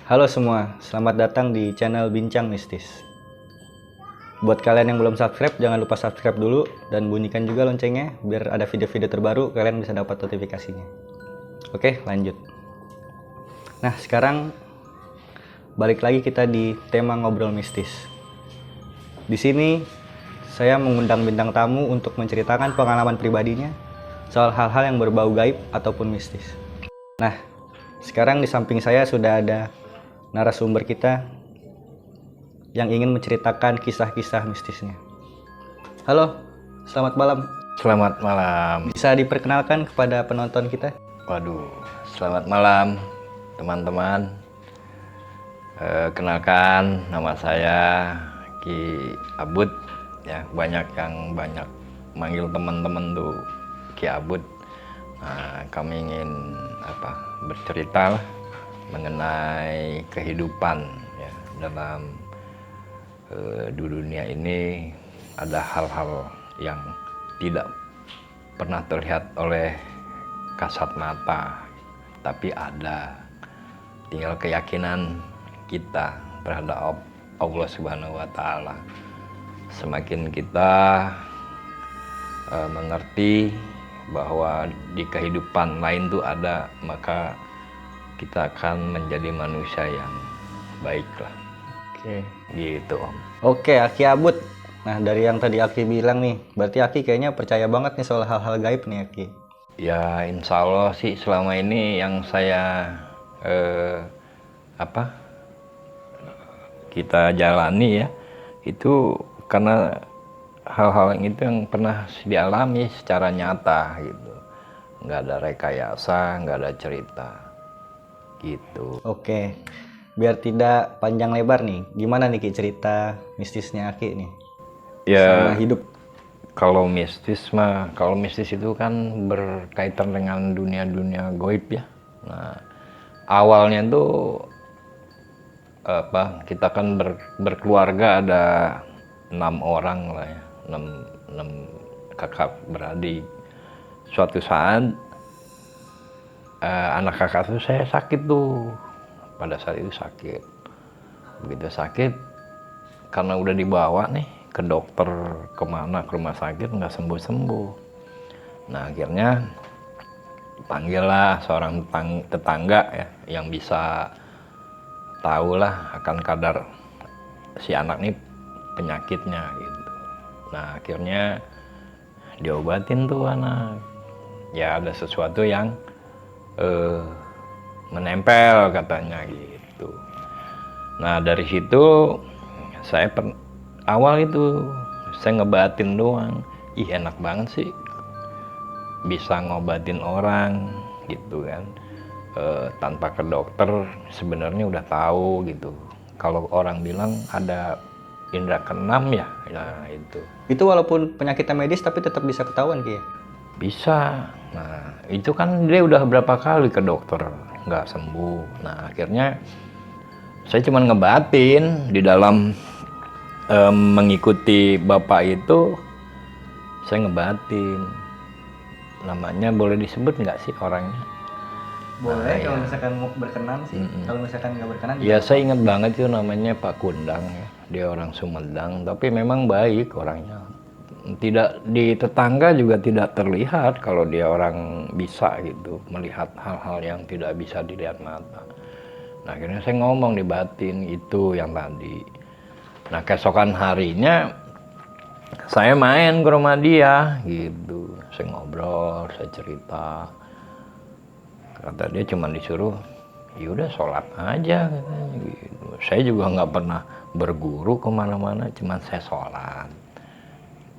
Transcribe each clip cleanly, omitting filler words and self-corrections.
Halo semua, selamat datang di channel Bincang Mistis. Buat kalian yang belum subscribe, jangan lupa subscribe dulu dan bunyikan juga loncengnya biar ada video-video terbaru kalian bisa dapat notifikasinya. Oke, lanjut. Nah, sekarang balik lagi kita di tema ngobrol mistis. Di sini saya mengundang bintang tamu untuk menceritakan pengalaman pribadinya soal hal-hal yang berbau gaib ataupun mistis. Nah, sekarang di samping saya sudah ada narasumber kita yang ingin menceritakan kisah-kisah mistisnya. Halo, selamat malam. Selamat malam. Bisa diperkenalkan kepada penonton kita? Waduh, selamat malam teman-teman. Kenalkan, nama saya Ki Abud. Ya, banyak manggil teman-teman tuh Ki Abud. Nah, kami ingin bercerita lah mengenai kehidupan ya, dalam di dunia ini. Ada hal-hal yang tidak pernah terlihat oleh kasat mata, tapi ada, tinggal keyakinan kita terhadap Allah Subhanahu wa Ta'ala. Semakin kita mengerti bahwa di kehidupan lain tuh ada, maka kita akan menjadi manusia yang baik lah. Oke. Gitu Om. Oke, Aki Abud. Nah, dari yang tadi Aki bilang nih, berarti Aki kayaknya percaya banget nih soal hal-hal gaib nih Aki. Ya insya Allah sih selama ini yang saya kita jalani ya, itu karena hal-hal yang itu yang pernah dialami secara nyata gitu. Nggak ada rekayasa, nggak ada cerita gitu. Oke, biar tidak panjang lebar nih, gimana nih Ki cerita mistisnya Aki nih? Ya, sama hidup. Kalau mistis itu kan berkaitan dengan dunia-dunia goib ya. Nah, awalnya tuh kita kan berkeluarga, ada 6 orang lah ya, 6 kakak beradik. Suatu saat anak kakak tuh saya sakit tuh, pada saat itu sakit. Begitu sakit, karena udah dibawa nih ke dokter, kemana, ke rumah sakit, nggak sembuh-sembuh. Nah akhirnya panggillah seorang tetangga ya, yang bisa tahu lah akan kadar si anak nih penyakitnya gitu. Nah akhirnya diobatin tuh anak. Ya ada sesuatu yang menempel katanya gitu. Nah dari situ saya awal itu saya ngebatin doang. Ih enak banget sih bisa ngobatin orang gitu kan, tanpa ke dokter. Sebenarnya udah tahu gitu. Kalau orang bilang ada indera keenam ya, nah itu walaupun penyakitnya medis tapi tetap bisa ketahuan Ki ya? bisa. Nah itu kan dia udah berapa kali ke dokter nggak sembuh. Nah akhirnya saya cuma ngebatin di dalam mengikuti bapak itu. Saya ngebatin, namanya boleh disebut nggak sih orangnya? Boleh, kalau misalkan mau berkenan sih. Kalau misalkan nggak berkenan Ya saya ingat banget itu namanya Pak Kundang ya. Dia orang Sumedang, tapi memang baik orangnya. Tidak, di tetangga juga tidak terlihat kalau dia orang bisa gitu melihat hal-hal yang tidak bisa dilihat mata. Nah akhirnya saya ngomong di batin itu yang tadi. Nah keesokan harinya saya main ke rumah dia gitu. Saya ngobrol, saya cerita. Kata dia cuma disuruh, yaudah sholat aja katanya gitu. Saya juga nggak pernah berguru kemana-mana, cuma saya sholat.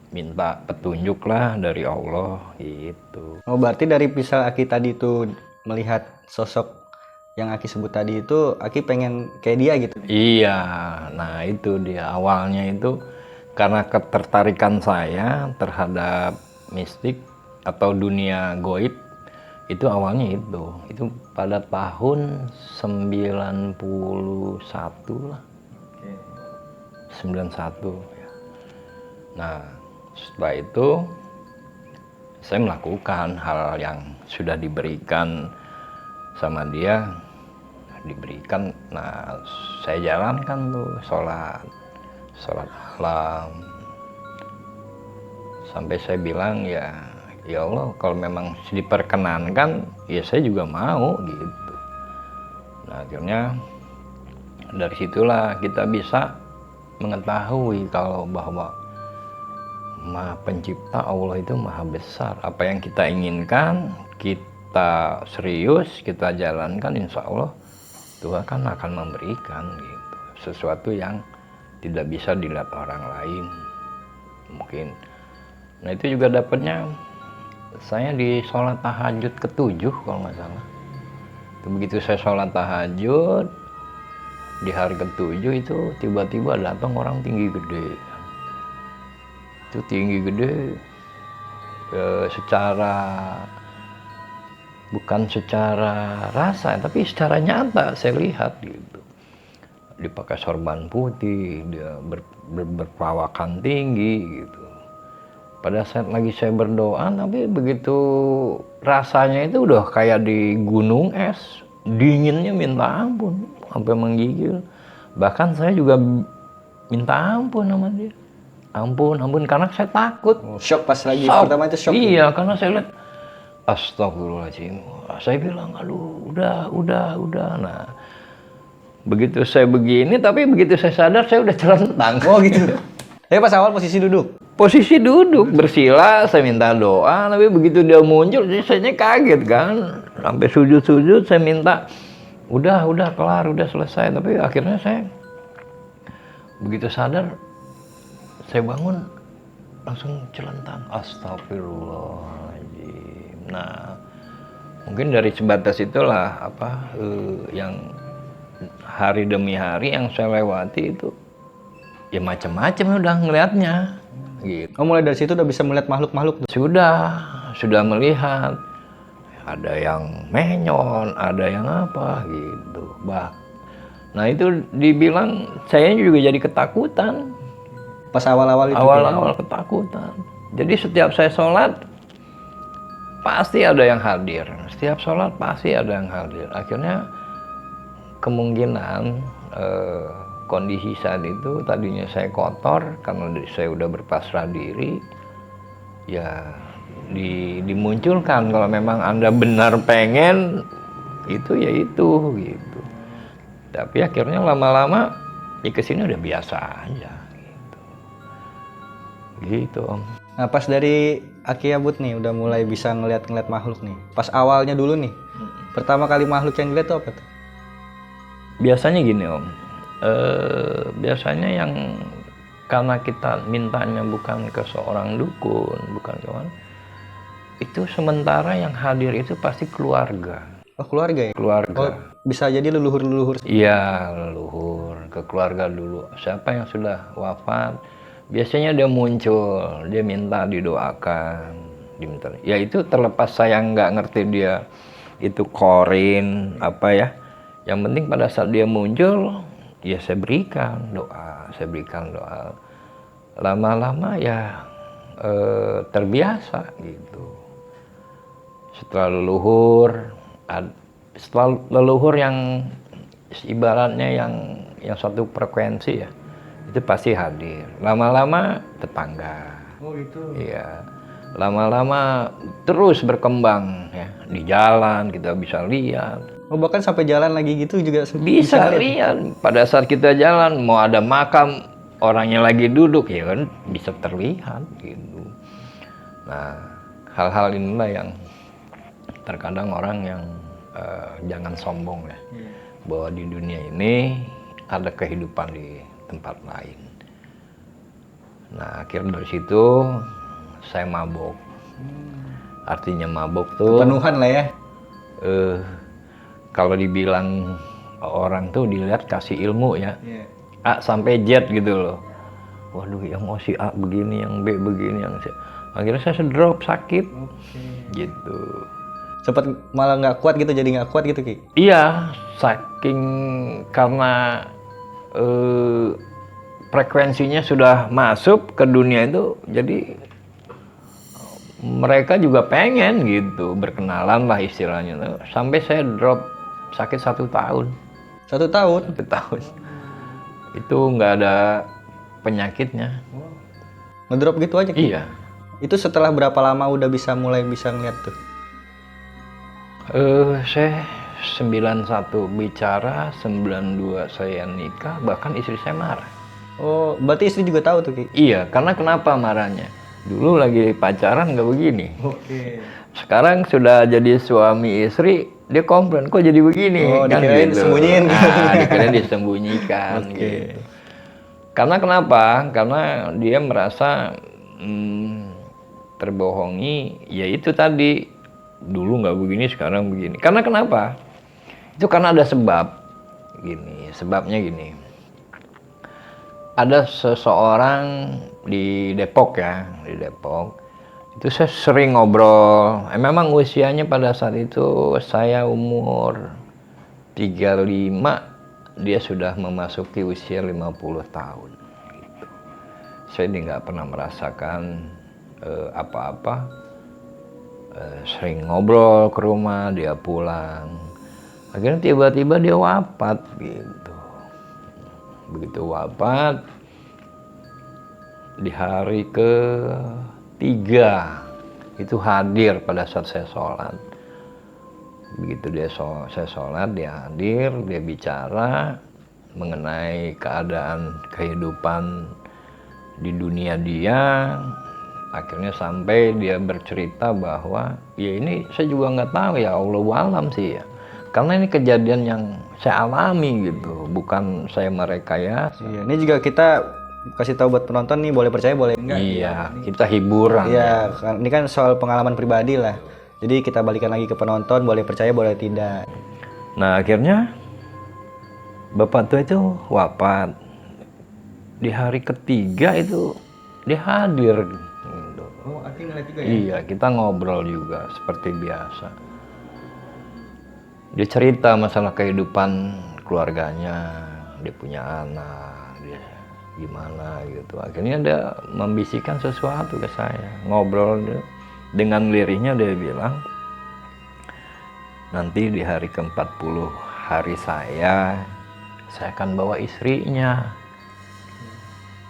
Minta petunjuk lah dari Allah gitu. Oh, berarti dari pisah Aki tadi itu melihat sosok yang Aki sebut tadi itu, Aki pengen kayak dia gitu? Iya, nah itu dia awalnya itu karena ketertarikan saya terhadap mistik atau dunia goib. Itu awalnya itu pada tahun 91 lah. 91 ya. Nah setelah itu saya melakukan hal yang sudah diberikan sama dia, diberikan Nah, saya jalankan tuh sholat malam. Sampai saya bilang ya Allah kalau memang diperkenankan ya saya juga mau gitu. Nah akhirnya dari situlah kita bisa mengetahui kalau bahwa Maha Pencipta Allah itu maha besar. Apa yang kita inginkan, kita serius, kita jalankan, insya Allah Tuhan akan memberikan gitu. Sesuatu yang tidak bisa dilihat orang lain mungkin. Nah itu juga dapatnya saya di sholat tahajud ke-7 kalau nggak salah. Begitu saya sholat tahajud di hari ke-7 itu tiba-tiba datang orang tinggi gede. Itu tinggi gede bukan secara rasa tapi secara nyata saya lihat gitu. Dia pakai sorban putih, dia berperawakan tinggi gitu. Pada saat lagi saya berdoa, tapi begitu rasanya itu udah kayak di gunung es, dinginnya minta ampun, sampai menggigil. Bahkan saya juga minta ampun sama dia. Ampun, karena saya takut. Shock pas lagi pertama itu shock. Iya, karena saya lihat, astagfirullahaladzim. Saya bilang, aduh, udah. Nah, begitu saya begini, tapi begitu saya sadar, saya udah celentang. Oh gitu. Tapi pas awal posisi duduk? Posisi duduk, bersila, saya minta doa, tapi begitu dia muncul, saya kaget kan. Sampai sujud, saya minta, udah kelar, udah selesai. Tapi akhirnya saya, begitu sadar, saya bangun, langsung celentang. Astagfirullahaladzim. Nah, mungkin dari sebatas itulah, yang hari demi hari yang saya lewati itu, ya macam-macam udah ngelihatnya. Gitu. Oh mulai dari situ udah bisa melihat makhluk-makhluk? Sudah melihat. Ada yang menyon, ada yang apa gitu. Nah itu dibilang saya juga jadi ketakutan. Pas awal-awal itu? Awal-awal ketakutan. Jadi setiap saya sholat pasti ada yang hadir. Setiap sholat pasti ada yang hadir. Akhirnya kemungkinan kondisi saat itu tadinya saya kotor karena saya udah berpasrah diri, ya dimunculkan kalau memang Anda benar pengen itu ya itu gitu. Tapi akhirnya lama-lama ya kesini udah biasa aja gitu Om. Nah pas dari Aki Abut nih udah mulai bisa ngeliat makhluk nih. Pas awalnya dulu nih, pertama kali makhluk yang dilihat tuh apa tuh? Biasanya gini Om. Biasanya yang karena kita mintanya bukan ke seorang dukun, bukan kawan, itu sementara yang hadir itu pasti keluarga. Oh keluarga ya? Keluarga. Oh, bisa jadi leluhur. Iya leluhur, ke keluarga dulu. Siapa yang sudah wafat, biasanya dia muncul, dia minta didoakan, diminta. Ya itu terlepas saya nggak ngerti dia itu korin apa ya. Yang penting pada saat dia muncul, ya saya berikan doa. Lama-lama ya terbiasa gitu. Setelah leluhur yang ibaratnya yang satu frekuensi ya, itu pasti hadir. Lama-lama tetangga. Oh gitu. Iya. Lama-lama terus berkembang ya. Di jalan kita bisa lihat. Oh bahkan sampai jalan lagi gitu juga Bisa lihat. Pada saat kita jalan, mau ada makam, orangnya lagi duduk, ya kan bisa terlihat gitu. Nah, hal-hal inilah yang terkadang orang yang jangan sombong ya. Bahwa di dunia ini ada kehidupan di tempat lain. Nah, akhirnya dari situ saya mabok. Artinya mabok tuh kepenuhan lah ya. Kalau dibilang orang tuh dilihat kasih ilmu ya, Yeah. A sampai Z gitu loh. Waduh, yang mau si A begini, yang B begini, yang C. Akhirnya saya drop sakit, gitu. Sempat malah nggak kuat gitu, jadi nggak kuat gitu Ki? Iya, saking karena frekuensinya sudah masuk ke dunia itu, jadi mereka juga pengen gitu berkenalan lah istilahnya. Sampai saya drop sakit 1 tahun. 1 tahun. 1 tahun. Itu nggak ada penyakitnya. Ngedrop gitu aja Ki? Iya. Itu setelah berapa lama udah mulai bisa ngeliat tuh? Saya 91 bicara, 92 saya nikah, bahkan istri saya marah. Oh, berarti istri juga tahu tuh Ki? Iya, karena kenapa marahnya? Dulu lagi pacaran nggak begini. Oke. Sekarang sudah jadi suami istri, dia komplain, kok jadi begini? Oh, dikirain disembunyiin. Dikirain disembunyikan. Gitu. Karena kenapa? Karena dia merasa terbohongi, ya itu tadi. Dulu nggak begini, sekarang begini. Karena kenapa? Itu karena ada sebab. Sebabnya gini. Ada seseorang di Depok ya, di Depok. Itu saya sering ngobrol. Memang usianya pada saat itu saya umur 35, dia sudah memasuki usia 50 tahun. Gitu. Saya nggak pernah merasakan apa-apa. Sering ngobrol ke rumah, dia pulang. Akhirnya tiba-tiba dia wafat gitu. Begitu wafat, di hari ke-3 itu hadir pada saat saya sholat. Begitu saya sholat, dia hadir, dia bicara mengenai keadaan kehidupan di dunia dia. Akhirnya sampai dia bercerita bahwa ya ini saya juga nggak tahu, ya Allahu alam sih ya. Karena ini kejadian yang saya alami gitu, bukan saya merekayasa. Iya, ini juga kita kasih tahu buat penonton nih, boleh percaya boleh enggak. Iya, kita hiburan. Iya, ini kan soal pengalaman pribadi lah. Jadi kita balikan lagi ke penonton, boleh percaya boleh tidak. Nah akhirnya bapak tua itu wafat. Di hari ke-3 itu dia hadir. Gitu. Oh, Aki ngeliat juga ya? Iya, kita ngobrol juga seperti biasa. Dia cerita masalah kehidupan keluarganya, dia punya anak, dia gimana gitu. Akhirnya dia membisikkan sesuatu ke saya. Ngobrol dengan lirihnya, dia bilang, nanti di hari ke-40 hari saya akan bawa istrinya.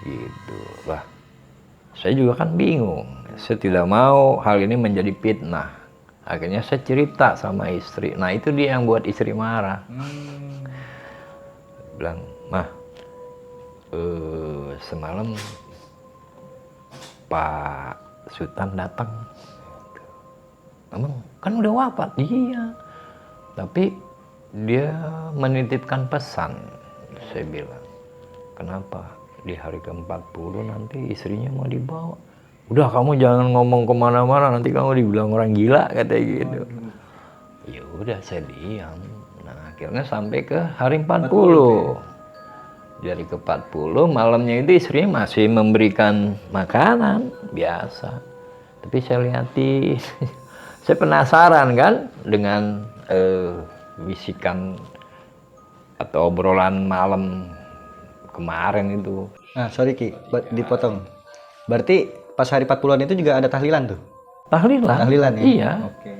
Gitu lah. Saya juga kan bingung. Saya tidak mau hal ini menjadi fitnah. Akhirnya saya cerita sama istri. Nah itu dia yang buat istri marah. Bilang, Mah, semalam Pak Sultan datang. Emang kan udah wafat? Iya. Tapi dia menitipkan pesan. Saya bilang, kenapa? Di hari ke-40 nanti istrinya mau dibawa. Udah kamu jangan ngomong kemana-mana, nanti kamu dibilang orang gila, katanya gitu. Ya udah saya diam. Nah akhirnya sampai ke hari 40. Dari ke-40 malamnya itu istrinya masih memberikan makanan biasa. Tapi saya lihati, saya penasaran kan dengan bisikan atau obrolan malam kemarin itu. Nah, sorry Ki, dipotong. Berarti pas hari 40-an itu juga ada tahlilan tuh? Tahlilan. Tahlilan ya? Iya. Oke.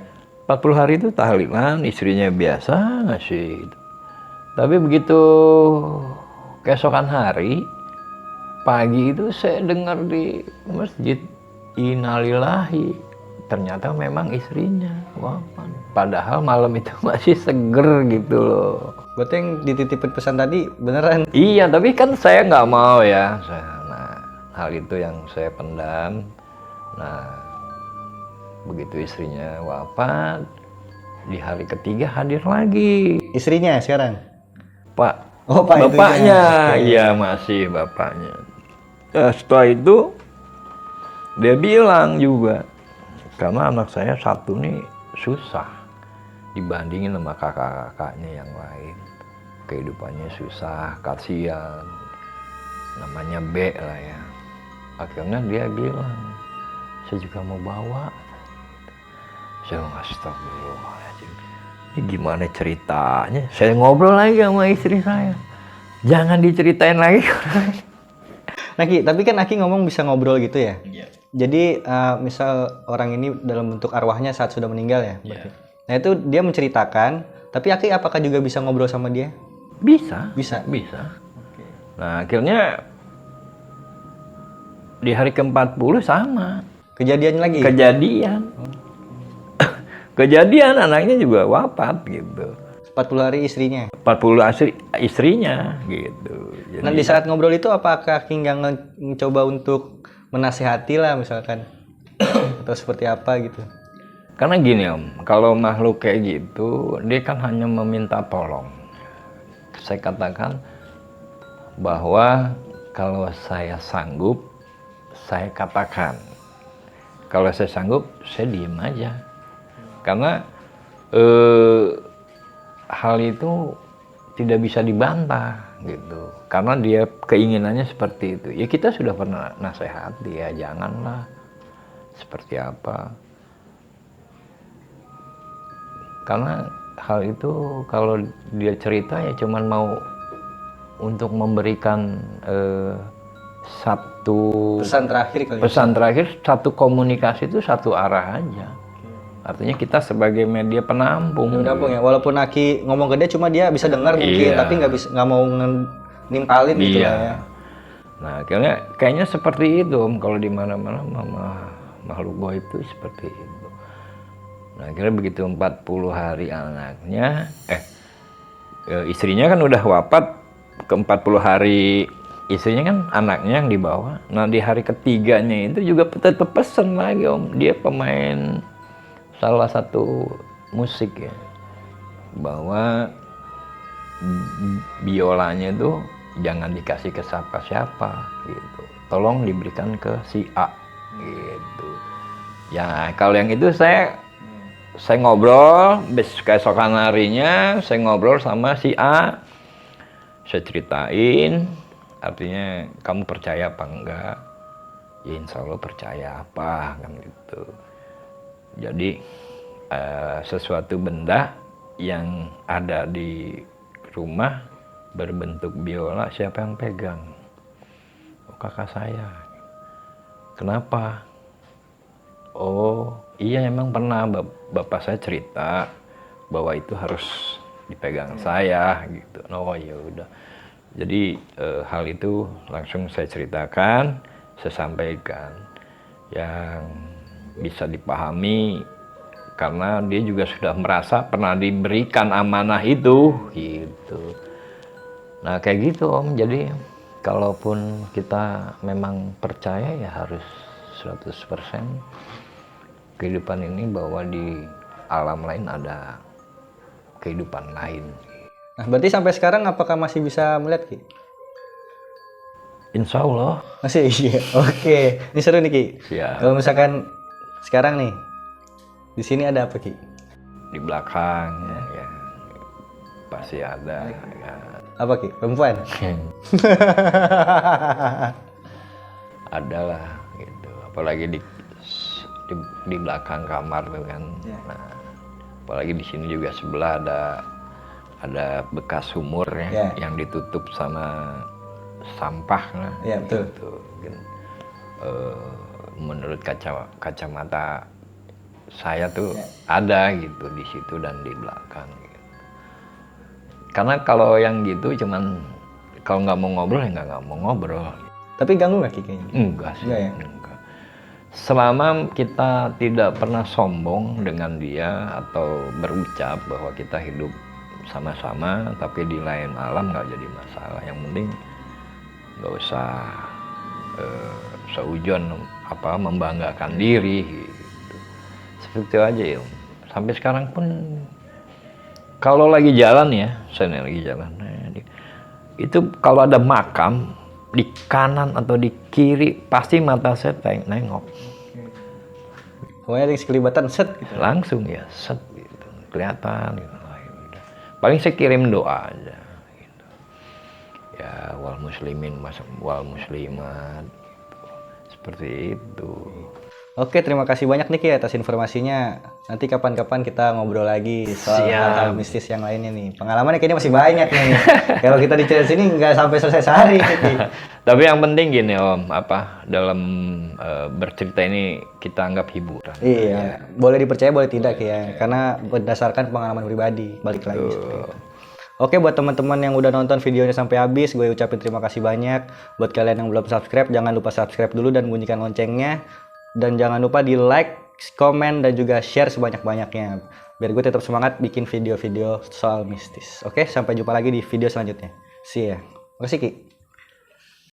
40 hari itu tahlilan, istrinya biasa ngasih. Tapi begitu keesokan hari, pagi itu saya dengar di masjid, innalillahi. Ternyata memang istrinya wafat. Padahal malam itu masih seger gitu loh. Berarti yang dititipin pesan tadi beneran? Iya, tapi kan saya nggak mau ya. Nah, hal itu yang saya pendam. Nah, begitu istrinya wafat, di hari ke-3 hadir lagi. Istrinya sekarang? Pak. Oh, Pak bapaknya. Iya, masih bapaknya. Ya, setelah itu, dia bilang juga, karena anak saya satu nih susah dibandingin sama kakak-kakaknya yang lain. Kehidupannya susah, kasihan. Namanya B lah ya. Akhirnya dia bilang, saya juga mau bawa. Saya mau astagfirullahaladzim. Ini gimana ceritanya? Saya ngobrol lagi sama istri saya. Jangan diceritain lagi. Nah Ki, tapi kan Aki ngomong bisa ngobrol gitu ya? Iya. Jadi misal orang ini dalam bentuk arwahnya saat sudah meninggal ya? Iya. Nah itu dia menceritakan, tapi Aki apakah juga bisa ngobrol sama dia? Bisa. Bisa. Bisa. Nah, akhirnya di hari ke-40 sama. Kejadian lagi. Kejadian. Kejadian anaknya juga wafat gitu. 40 hari istrinya. 40 istrinya gitu. Jadi, Nah, di saat ngobrol itu apakah Ki nggak mencoba untuk menasehati lah misalkan atau seperti apa gitu? karena gini Om, kalau makhluk kayak gitu, dia kan hanya meminta tolong. Saya katakan bahwa kalau saya sanggup, saya katakan. Kalau saya sanggup, saya diem aja. Karena hal itu tidak bisa dibantah gitu. Karena dia keinginannya seperti itu. Ya kita sudah pernah nasihati ya, janganlah seperti apa. Karena hal itu kalau dia cerita ya cuman mau untuk memberikan satu Pesan terakhir kali. pesan terakhir, satu komunikasi itu satu arah aja. Artinya kita sebagai media penampung. Menampung ya. Walaupun Aki ngomong ke dia cuma dia bisa dengar mungkin, Iya. tapi nggak mau nimpalin gitu lah ya. Nah, akhirnya kayaknya seperti itu Om, kalau di mana-mana makhluk goib itu seperti itu. Nah, akhirnya begitu 40 hari anaknya, istrinya kan udah wafat, ke 40 hari istrinya kan anaknya yang dibawa. Nah, di hari ketiganya itu juga tetap pesen lagi Om, dia pemain salah satu musik ya, bahwa biolanya itu jangan dikasih ke siapa-siapa gitu, tolong diberikan ke si A gitu. Ya kalau yang itu saya ngobrol, keesokan harinya saya ngobrol sama si A, saya ceritain, artinya kamu percaya apa enggak? Ya insya Allah percaya apa kan gitu. Jadi sesuatu benda yang ada di rumah berbentuk biola, siapa yang pegang? Oh, kakak saya. Kenapa? Oh iya, emang pernah bapak saya cerita bahwa itu harus dipegang saya gitu. Oh ya udah. Jadi hal itu langsung saya ceritakan, saya sampaikan yang bisa dipahami karena dia juga sudah merasa pernah diberikan amanah itu gitu. Nah kayak gitu Om, jadi kalaupun kita memang percaya ya harus 100% kehidupan ini bahwa di alam lain ada kehidupan lain. Nah, berarti sampai sekarang apakah masih bisa melihat Ki? Insya Allah. Masih iya. Oke, ini seru nih Ki. Siap. Kalau misalkan sekarang nih di sini ada apa Ki? Di belakang ya pasti ada ya. Apa Ki? Perempuan? Ada lah gitu, apalagi di belakang kamar tuh kan. Nah, apalagi di sini juga sebelah ada bekas sumur ya, yang ditutup sama sampah lah. Iya betul. Gitu. Menurut kacamata saya tuh ada gitu di situ dan di belakang. Gitu. Karena kalau yang gitu cuman kalau nggak mau ngobrol ya nggak mau ngobrol. Tapi ganggu nggak Ki kayaknya? Enggak sih. Enggak ya? Enggak. Selama kita tidak pernah sombong dengan dia atau berucap bahwa kita hidup sama-sama, tapi di lain alam nggak jadi masalah. Yang penting nggak usah seujon membanggakan diri. Gitu. Seperti itu aja ya. Sampai sekarang pun kalau lagi jalan ya, saya lagi jalan. Itu kalau ada makam di kanan atau di kiri pasti mata saya nengok. Pokoknya ada sekelibatan set gitu. Langsung ya set gitu. Kelihatan gitu. Paling saya kirim doa aja gitu. Ya wal muslimin wal muslimat gitu. Seperti itu. Oke, terima kasih banyak nih Ki atas informasinya. Nanti kapan-kapan kita ngobrol lagi soal hal-hal mistis yang lainnya nih. Pengalamannya kayaknya masih banyak nih. Kalau kita di sini nggak sampai selesai sehari. Tapi yang penting gini Om, dalam bercerita ini kita anggap hiburan. Iya, boleh dipercaya boleh tidak ya, karena berdasarkan pengalaman pribadi. Balik lagi. Oke, buat teman-teman yang udah nonton videonya sampai habis, gue ucapin terima kasih banyak. Buat kalian yang belum subscribe, jangan lupa subscribe dulu dan bunyikan loncengnya. Dan jangan lupa di like, komen, dan juga share sebanyak-banyaknya. Biar gue tetap semangat bikin video-video soal mistis. Oke, sampai jumpa lagi di video selanjutnya. See ya. Makasih Ki.